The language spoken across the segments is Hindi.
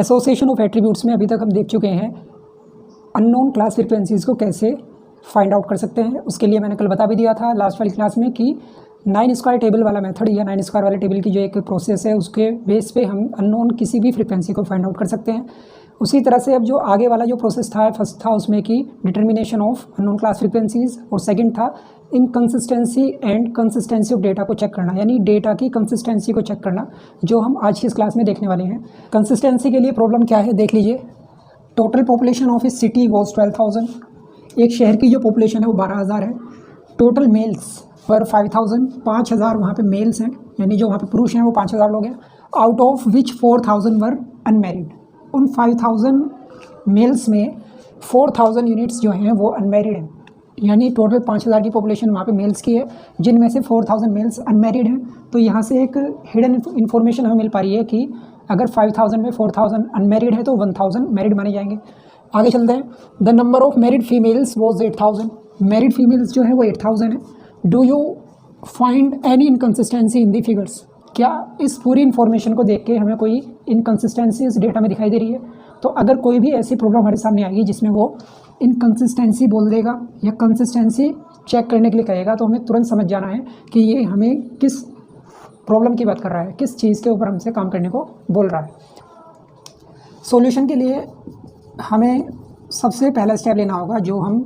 एसोसिएशन ऑफ एट्रीब्यूट्स में अभी तक हम देख चुके हैं अननोन क्लास फ्रीक्वेंसीज़ को कैसे फाइंड आउट कर सकते हैं। उसके लिए मैंने कल बता भी दिया था लास्ट वाली क्लास में कि 9 स्क्वायर टेबल वाला मेथड या 9 स्क्वायर वाले टेबल की जो एक प्रोसेस है उसके बेस पे हम अननोन किसी भी फ्रीक्वेंसी को फाइंड आउट कर सकते हैं। उसी तरह से अब जो आगे वाला जो प्रोसेस था, फर्स्ट था उसमें कि determination of unknown class frequencies और सेकंड था inconsistency and consistency of data को चेक करना, यानी डेटा की कंसिस्टेंसी को चेक करना, जो हम आज की इस क्लास में देखने वाले हैं। कंसिस्टेंसी के लिए प्रॉब्लम क्या है देख लीजिए। Total population of A city was 12,000। एक शहर की जो पॉपुलेशन है वो 12,000 है। टोटल मेल्स पर 5,000, 5,000 वहाँ पे मेल्स हैं, यानी जो वहाँ पे पुरुष हैं वो 5,000 लोग हैं। Out of which 4,000 were unmarried. उन 5,000 मेल्स में 4,000 यूनिट्स जो हैं वो अनमैरिड हैं, यानी टोटल 5,000 की पॉपुलेशन वहाँ पे मेल्स की है, जिनमें से 4,000 मेल्स अनमैरिड हैं। तो यहाँ से एक हिडन इन्फॉर्मेशन हमें मिल पा रही है कि अगर 5,000 में 4,000 अनमैरिड है तो 1,000 मैरिड माने जाएंगे। आगे चलते हैं। The number of married females was 8,000। Married females जो है वो 8,000 है। Do you find any inconsistency in the figures. क्या इस पूरी इन्फॉर्मेशन को देख के हमें कोई इनकन्सिस्टेंसी इस डेटा में दिखाई दे रही है? तो अगर कोई भी ऐसी प्रॉब्लम हमारे सामने आएगी जिसमें वो इनकन्सिस्टेंसी बोल देगा या कंसिस्टेंसी चेक करने के लिए कहेगा, तो हमें तुरंत समझ जाना है कि ये हमें किस प्रॉब्लम की बात कर रहा है, किस चीज़ के ऊपर हमसे काम करने को बोल रहा है। सॉल्यूशन के लिए हमें सबसे पहला स्टेप लेना होगा जो हम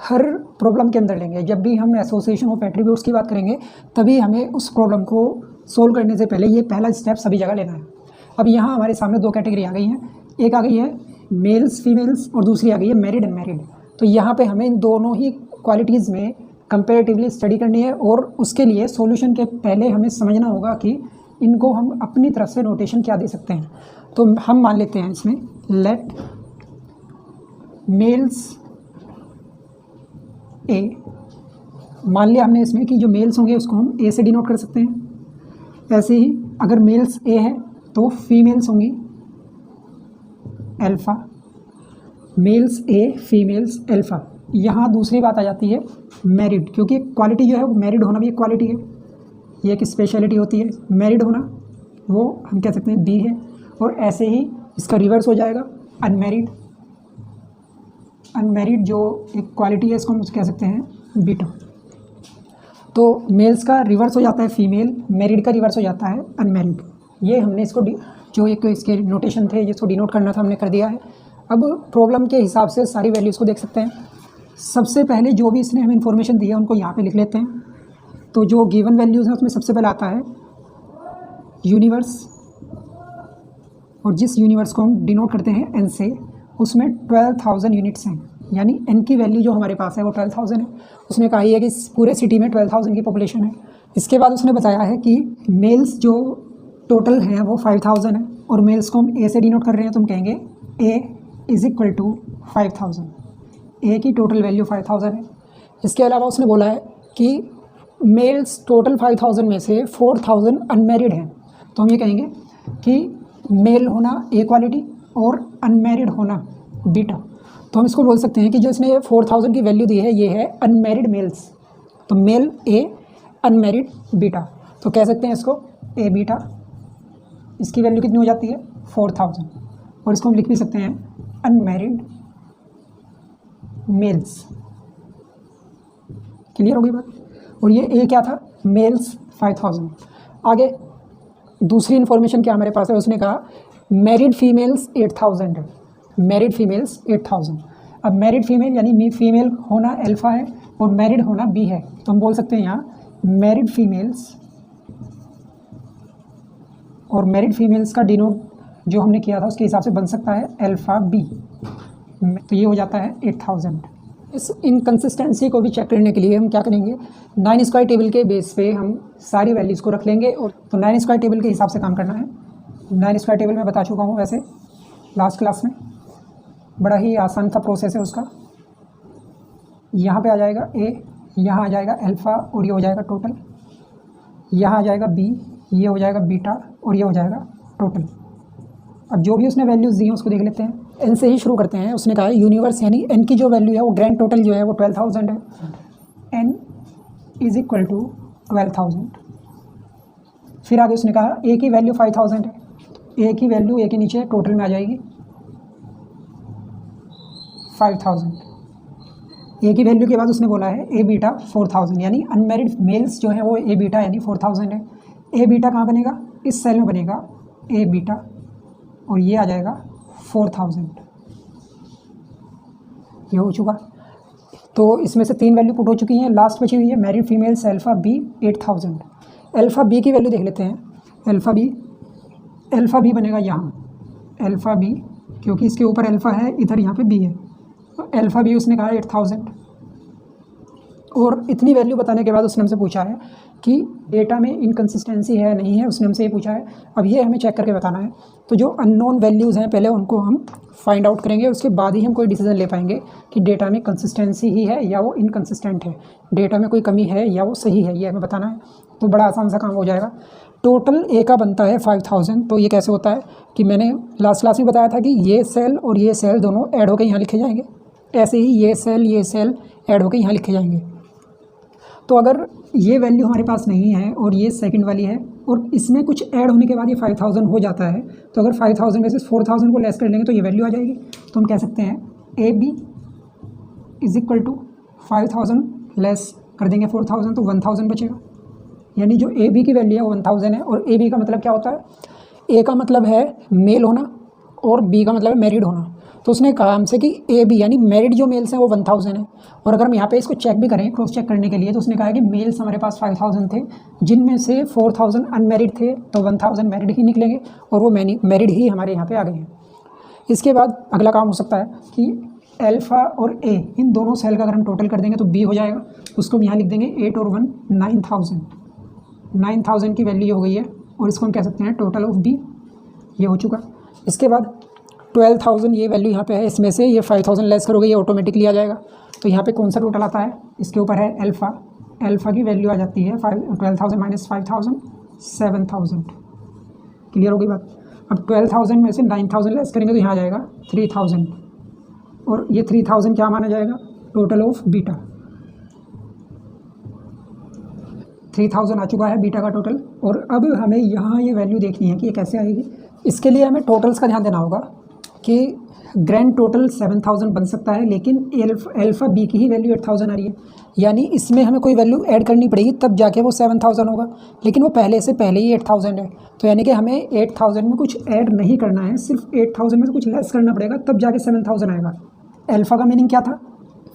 हर प्रॉब्लम के अंदर लेंगे। जब भी हम एसोसिएशन ऑफ एट्रीब्यूट्स की बात करेंगे तभी हमें उस प्रॉब्लम को सोल्व करने से पहले ये पहला स्टेप सभी जगह लेना है। अब यहाँ हमारे सामने दो कैटेगरी आ गई हैं, एक आ गई है मेल्स फीमेल्स और दूसरी आ गई है मैरिड अनमैरिड। तो यहाँ पे हमें इन दोनों ही क्वालिटीज़ में कंपैरेटिवली स्टडी करनी है और उसके लिए सॉल्यूशन के पहले हमें समझना होगा कि इनको हम अपनी तरफ से नोटेशन क्या दे सकते हैं। तो हम मान लेते हैं इसमें लेट मेल्स ए, मान लिया हमने इसमें कि जो मेल्स होंगे उसको हम ए से डिनोट कर सकते हैं। ऐसे ही अगर मेल्स ए है तो फीमेल्स होंगी अल्फ़ा, मेल्स ए फीमेल्स अल्फ़ा। यहाँ दूसरी बात आ जाती है मैरिड, क्योंकि क्वालिटी जो है वो मैरिड होना भी एक क्वालिटी है, ये एक स्पेशलिटी होती है। मैरिड होना वो हम कह सकते हैं बी है, और ऐसे ही इसका रिवर्स हो जाएगा अनमैरिड। अनमैरिड जो एक क्वालिटी है इसको हम कह सकते हैं बीटा। तो मेल्स का रिवर्स हो जाता है फीमेल, मैरिड का रिवर्स हो जाता है अनमैरिड। ये हमने इसको जो एक इसके नोटेशन थे जिसको डिनोट करना था हमने कर दिया है। अब प्रॉब्लम के हिसाब से सारी वैल्यूज़ को देख सकते हैं। सबसे पहले जो भी इसने हमें इन्फॉर्मेशन दी है उनको यहाँ पे लिख लेते हैं। तो जो गिवन वैल्यूज़ हैं उसमें सबसे पहले आता है यूनिवर्स, और जिस यूनिवर्स को हम डिनोट करते हैं एन से, उसमें 12,000 यूनिट्स हैं, यानी एन की वैल्यू जो हमारे पास है वो 12,000 है। उसने कहा है कि पूरे सिटी में 12,000 की पॉपुलेशन है। इसके बाद उसने बताया है कि मेल्स जो टोटल हैं वो 5,000 है, और मेल्स को हम ए से डिनोट कर रहे हैं तो हम कहेंगे ए इज़ इक्वल टू 5,000। ए की टोटल वैल्यू 5,000 है। इसके अलावा उसने बोला है कि मेल्स टोटल 5,000 में से 4,000 अनमैरिड हैं, तो हम ये कहेंगे कि मेल होना ए क्वालिटी और अनमैरिड होना बीटा। तो हम इसको बोल सकते हैं कि जो इसने 4,000 की वैल्यू दी है ये है अनमैरिड मेल्स, तो मेल ए अनमैरिड बीटा। तो कह सकते हैं इसको ए बीटा, इसकी वैल्यू कितनी हो जाती है 4,000, और इसको हम लिख भी सकते हैं अनमैरिड मेल्स। क्लियर होगी बात। और ये ए क्या था, मेल्स 5,000। आगे दूसरी इन्फॉर्मेशन क्या हमारे पास है, उसने कहा मैरिड फीमेल्स 8,000 है। Married females 8,000। अब मैरिड फीमेल यानी फीमेल होना अल्फ़ा है और मैरिड होना बी है, तो हम बोल सकते हैं यहाँ मैरिड फीमेल्स, और मैरिड फीमेल्स का डिनोट जो हमने किया था उसके हिसाब से बन सकता है अल्फ़ा बी। तो ये हो जाता है 8,000। इस इनकन्सिस्टेंसी को भी चेक करने के लिए हम क्या करेंगे, 9 स्क्वायर टेबल के बेस पे हम सारी वैल्यूज़ को रख लेंगे। और तो 9 स्क्वायर टेबल के हिसाब से काम करना है। 9 स्क्वायर टेबल मैं बता चुका हूँ वैसे लास्ट क्लास में, बड़ा ही आसान था प्रोसेस है उसका। यहाँ पे आ जाएगा ए, यहाँ आ जाएगा अल्फ़ा और ये हो जाएगा टोटल, यहाँ आ जाएगा बी, ये हो जाएगा बीटा और ये हो जाएगा टोटल। अब जो भी उसने वैल्यूज़ दी हैं उसको देख लेते हैं। एन से ही शुरू करते हैं। उसने कहा यूनिवर्स यानी एन की जो वैल्यू है वो ग्रैंड टोटल जो है वो 12,000 है। N is equal to 12,000। फिर आगे उसने कहा ए की वैल्यू 5,000 है, ए की वैल्यू ए के नीचे टोटल में आ जाएगी 5000। ए की वैल्यू के बाद उसने बोला है ए बीटा 4000, यानी अनमैरिड मेल्स जो है वो ए बीटा यानी 4000 है। ए बीटा कहाँ बनेगा, इस सेल में बनेगा ए बीटा, और ये आ जाएगा 4000। ये हो चुका। तो इसमें से 3 वैल्यू पुट हो चुकी हैं, लास्ट बची हुई है married females alpha B 8000। Alpha B की वैल्यू देख लेते हैं। अल्फ़ा बी बनेगा यहाँ, अल्फ़ा बी, क्योंकि इसके ऊपर अल्फ़ा है, इधर यहाँ पे बी है, तो अल्फ़ा बी उसने कहा 8000। और इतनी वैल्यू बताने के बाद उसने हमसे पूछा है कि डेटा में इनकन्सिस्टेंसी है नहीं है, उसने हमसे ये पूछा है। अब ये हमें चेक करके बताना है। तो जो अननोन वैल्यूज़ हैं पहले उनको हम फाइंड आउट करेंगे, उसके बाद ही हम कोई डिसीजन ले पाएंगे कि डेटा में कंसिस्टेंसी ही है या वो इनकन्सिस्टेंट है, डेटा में कोई कमी है या वो सही है, ये हमें बताना है। तो बड़ा आसान सा काम हो जाएगा। टोटल ए का बनता है 5000। तो ये कैसे होता है कि मैंने लास्ट क्लास में बताया था कि ये सेल और ये सेल दोनों ऐड होकर यहाँ लिखे जाएंगे, ऐसे ही ये सेल ऐड होकर यहाँ लिखे जाएंगे। तो अगर ये वैल्यू हमारे पास नहीं है और ये सेकंड वाली है और इसमें कुछ ऐड होने के बाद ये 5000 हो जाता है, तो अगर 5000 में से 4000 को लेस कर लेंगे तो ये वैल्यू आ जाएगी। तो हम कह सकते हैं A B is equal to 5000 less कर देंगे 4000, तो 1000 बचेगा। यानी जो ए बी की वैल्यू है वो 1000 है। और ए बी का मतलब क्या होता है, ए का मतलब है मेल होना और बी का मतलब है मैरिड होना। तो उसने कहा हमसे कि ए बी यानी मैरिड जो मेल्स हैं वो 1000 है। और अगर हम यहाँ पे इसको चेक भी करें, क्रॉस चेक करने के लिए, तो उसने कहा है कि मेल्स हमारे पास 5000 थे, जिनमें से 4000 अनमैरिड थे, तो 1000 मैरिड ही निकलेंगे और वो मैरिड ही हमारे यहाँ पे आ गए हैं। इसके बाद अगला काम हो सकता है कि अल्फ़ा और ए इन दोनों सेल का अगर हम टोटल कर देंगे तो बी हो जाएगा। उसको हम यहाँ लिख देंगे 8 और 1 9000। 9000 की वैल्यू हो गई है और इसको हम कह सकते हैं टोटल ऑफ बी। ये हो चुका। इसके बाद 12000 ये वैल्यू यहाँ पे है, इसमें से ये 5000 लेस करोगे ये ऑटोमेटिकली आ जाएगा। तो यहाँ पे कौन सा टोटल आता है, इसके ऊपर है अल्फ़ा, अल्फ़ा की वैल्यू आ जाती है 12000 माइनस 5000 7000। क्लियर हो गई बात। अब 12000 में से 9000 लेस करेंगे तो यहाँ आ जाएगा 3000, और ये 3000 क्या माना जाएगा, टोटल ऑफ बीटा। 3000 आ चुका है बीटा का टोटल। और अब हमें यहाँ ये वैल्यू देखनी है कि ये कैसे आएगी। इसके लिए हमें टोटल्स का ध्यान देना होगा कि ग्रैंड टोटल 7000 बन सकता है, लेकिन अल्फ़ा बी की ही वैल्यू 8000 आ रही है, यानी इसमें हमें कोई वैल्यू ऐड करनी पड़ेगी तब जाके वो 7000 होगा, लेकिन वो पहले से पहले ही 8000 है। तो यानी कि हमें 8000 में कुछ ऐड नहीं करना है, सिर्फ 8000 में से कुछ लेस करना पड़ेगा, तब जाके 7000 आएगा। अल्फ़ा का मीनिंग क्या था,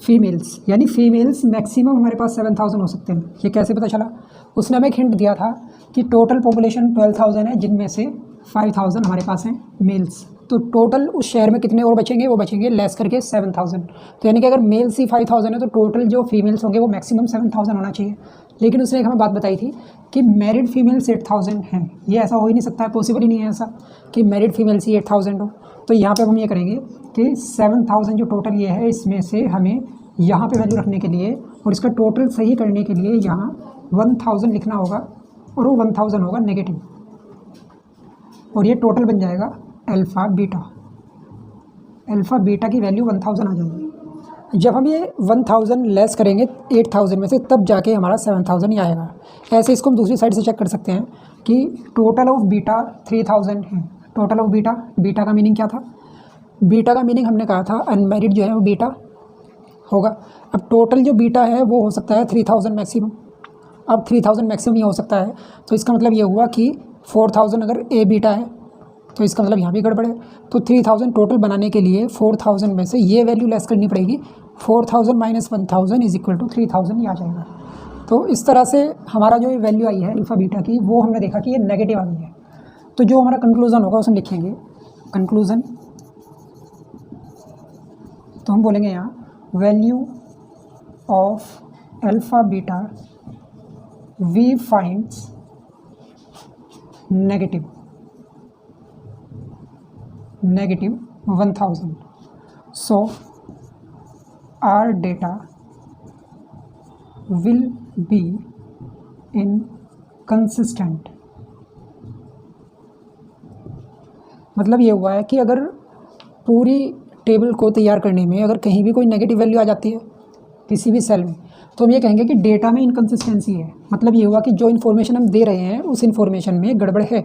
फीमेल्स, यानी फीमेल्स मैक्सिमम हमारे पास 7000 हो सकते हैं। ये कैसे पता चला, उसने हमें एक हिंट दिया था कि टोटल पॉपुलेशन 12000 है, जिनमें से 5000 हमारे पास हैं मेल्स। तो टोटल उस शहर में कितने और बचेंगे, वो बचेंगे लेस करके 7000। तो यानी कि अगर मेल्स ही 5000 है तो टोटल जो फीमेल्स होंगे वो मैक्सिमम 7000 होना चाहिए। लेकिन उसने एक हमें बात बताई थी कि मैरिड फीमेल्स 8000 हैं। ये ऐसा हो ही नहीं सकता है, पॉसिबल ही नहीं है ऐसा कि मैरिड फीमेल्स ही 8000 हो। तो यहाँ पे हम ये करेंगे कि 7000 जो टोटल ये है, इसमें से हमें यहाँ पे वैल्यू रखने के लिए और इसका टोटल सही करने के लिए यहाँ 1000 लिखना होगा, और वो 1000 होगा नेगेटिव, और ये टोटल बन जाएगा अल्फ़ा बीटा। अल्फ़ा बीटा की वैल्यू 1000 आ जाएगी। जब हम ये 1000 लेस करेंगे 8000 में से, तब जाके हमारा 7000 ही आएगा। ऐसे इसको हम दूसरी साइड से चेक कर सकते हैं कि टोटल ऑफ बीटा 3000 है। टोटल ऑफ बीटा, बीटा का मीनिंग क्या था, बीटा का मीनिंग हमने कहा था अनमैरिड जो है वो बीटा होगा। अब टोटल जो बीटा है वो हो सकता है 3000 मैक्सिमम। अब 3000 मैक्सिमम ये हो सकता है, तो इसका मतलब ये हुआ कि 4000 अगर ए बीटा है तो इसका मतलब यहाँ भी गड़बड़ है। तो 3000 टोटल बनाने के लिए 4000 में से ये वैल्यू लेस करनी पड़ेगी। 4000 माइनस 1000 इज इक्वल टू 3000 ही आ जाएगा। तो इस तरह से हमारा जो वैल्यू आई है अल्फ़ा बीटा की, वो हमने देखा कि ये नेगेटिव आ गई है। तो जो हमारा कंक्लूज़न होगा उसमें लिखेंगे कंक्लूज़न। तो हम बोलेंगे यहाँ value of alpha beta V finds negative 1000. So our data will be inconsistent. मतलब ये हुआ है कि अगर पूरी टेबल को तैयार करने में अगर कहीं भी कोई नेगेटिव वैल्यू आ जाती है किसी भी सेल में, तो हम ये कहेंगे कि डेटा में इनकन्सिस्टेंसी है। मतलब ये हुआ कि जो इन्फॉर्मेशन हम दे रहे हैं उस इन्फॉर्मेशन में गड़बड़ है,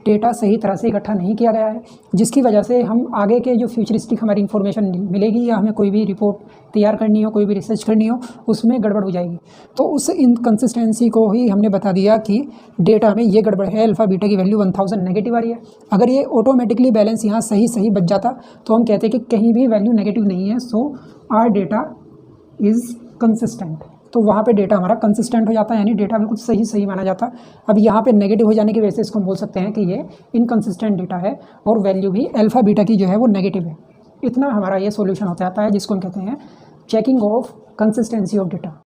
डेटा सही तरह से इकट्ठा नहीं किया गया है, जिसकी वजह से हम आगे के जो फ्यूचरिस्टिक हमारी इन्फॉर्मेशन मिलेगी या हमें कोई भी रिपोर्ट तैयार करनी हो, कोई भी रिसर्च करनी हो, उसमें गड़बड़ हो जाएगी। तो उस इनकन्सिस्टेंसी को ही हमने बता दिया कि डेटा में ये गड़बड़ है, अल्फ़ा बीटा की वैल्यू 1000 नेगेटिव आ रही है। अगर ये ऑटोमेटिकली बैलेंस यहाँ सही सही बच जाता तो हम कहते हैं कि कहीं भी वैल्यू नेगेटिव नहीं है, सो आर डेटा इज़ कंसिस्टेंट। तो वहाँ पे डेटा हमारा कंसिस्टेंट हो जाता है, यानी डेटा बिल्कुल सही सही माना जाता। अब यहाँ पे नेगेटिव हो जाने की वजह से इसको हम बोल सकते हैं कि ये इनकंसिस्टेंट डेटा है और वैल्यू भी अल्फ़ा बीटा की जो है वो नेगेटिव है। इतना हमारा ये सॉल्यूशन होता जाता है, जिसको हम कहते हैं checking of consistency of data.